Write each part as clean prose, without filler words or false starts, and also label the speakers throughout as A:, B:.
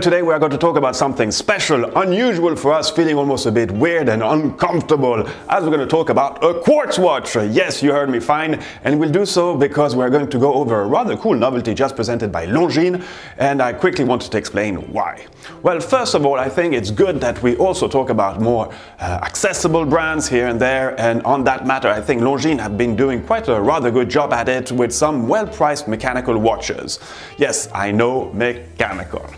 A: today we are going to talk about something special, unusual for us, feeling almost a bit weird and uncomfortable, as we're going to talk about a quartz watch. Yes, you heard me fine, and we'll do so because we're going to go over a rather cool novelty just presented by Longines, and I quickly wanted to explain why. Well, first of all, I think it's good that we also talk about more accessible brands here and there, and on that matter, I think Longines have been doing quite a rather good job at it with some well-priced mechanical watches. Yes, I know, mechanical.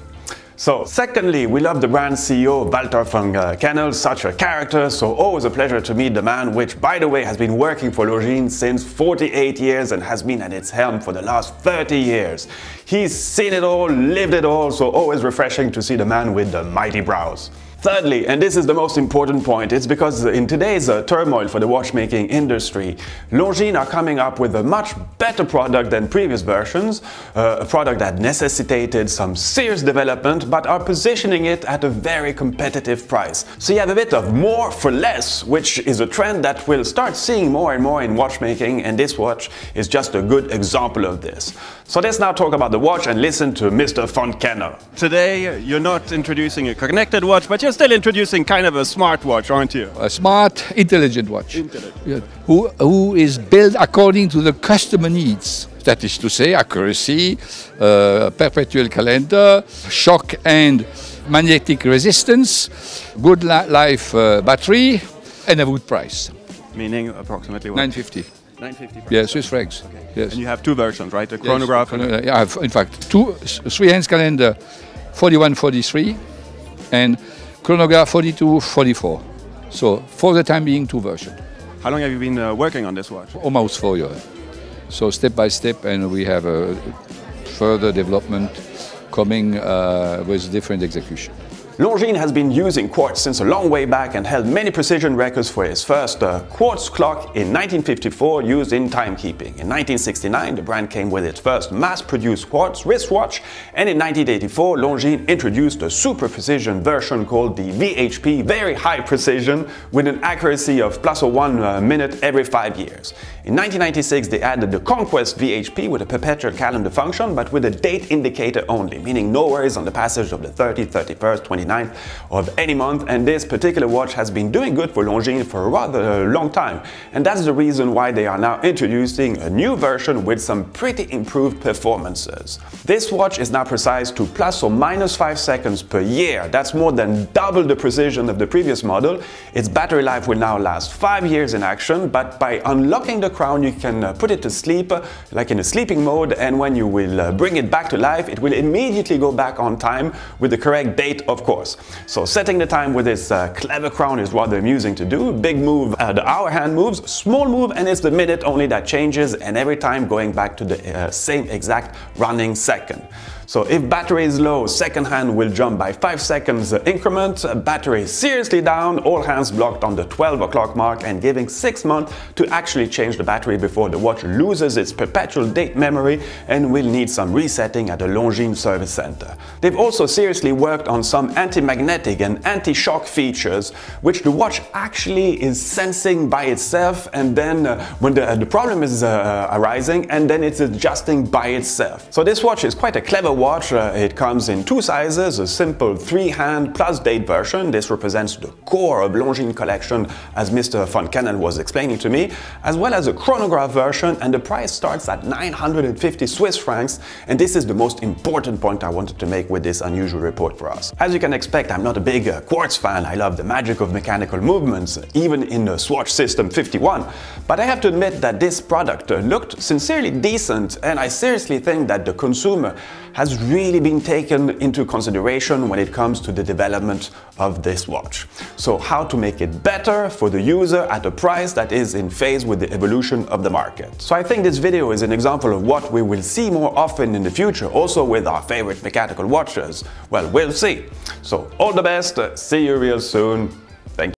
A: So, secondly, we love the brand CEO Walter von Kennel, such a character, so always a pleasure to meet the man, which by the way has been working for Longines since 48 years and has been at its helm for the last 30 years. He's seen it all, lived it all, so always refreshing to see the man with the mighty brows. Thirdly, and this is the most important point, it's because in today's turmoil for the watchmaking industry, Longines are coming up with a much better product than previous versions, a product that necessitated some serious development, but are positioning it at a very competitive price. So you have a bit of more for less, which is a trend that we'll start seeing more and more in watchmaking, and this watch is just a good example of this. So let's now talk about the watch and listen to Mr. von Kennel. Today, you're not introducing a connected watch, but you're still introducing kind of a smart watch, aren't you?
B: A smart, intelligent watch. Yeah. Who is built according to the customer needs. That is to say, accuracy, perpetual calendar, shock and magnetic resistance, good life battery, and a good price.
A: Meaning approximately what?
B: 950.
A: 950.
B: Yeah, Swiss francs.
A: Okay.
B: Yes.
A: And you have two versions, right? The chronograph.
B: Yes, I have, in fact, three hands calendar, 41, 43, and chronograph 42, 44. So for the time being, two versions.
A: How long have you been working on this watch?
B: Almost 4 years. So step by step, and we have a further development coming with different execution.
A: Longines has been using quartz since a long way back and held many precision records for its first quartz clock in 1954 used in timekeeping. In 1969, the brand came with its first mass-produced quartz wristwatch, and in 1984, Longines introduced a super precision version called the V.H.P, very high precision, with an accuracy of +1 minute every 5 years. In 1996, they added the Conquest V.H.P with a perpetual calendar function, but with a date indicator only, meaning no worries on the passage of the 30th, 31st, 29th of any month, and this particular watch has been doing good for Longines for a rather long time, and that's the reason why they are now introducing a new version with some pretty improved performances. This watch is now precise to ±5 seconds per year. That's more than double the precision of the previous model. Its battery life will now last 5 years in action, but by unlocking the crown you can put it to sleep, like in a sleeping mode, and when you will bring it back to life, it will immediately go back on time with the correct date, of course. So setting the time with this clever crown is rather amusing to do. Big move, the hour hand moves, small move, and it's the minute only that changes, and every time going back to the same exact running second. So if battery is low, second hand will jump by 5 seconds increment, battery seriously down, all hands blocked on the 12 o'clock mark, and giving 6 months to actually change the battery before the watch loses its perpetual date memory and will need some resetting at the Longines service center. They've also seriously worked on some anti-magnetic and anti-shock features, which the watch actually is sensing by itself, and then when the problem is arising, and then it's adjusting by itself. So this watch is quite a clever watch. It comes in two sizes, a simple 3-hand plus date version. This represents the core of Longines collection, as Mr. von Kennel was explaining to me, as well as a chronograph version, and the price starts at 950 Swiss francs, and this is the most important point I wanted to make with this unusual report for us. As you can expect, I'm not a big quartz fan. I love the magic of mechanical movements, even in the Swatch System 51, but I have to admit that this product looked sincerely decent, and I seriously think that the consumer has really been taken into consideration when it comes to the development of this watch. So how to make it better for the user at a price that is in phase with the evolution of the market. So I think this video is an example of what we will see more often in the future, also with our favorite mechanical watches. Well, we'll see. So all the best, see you real soon.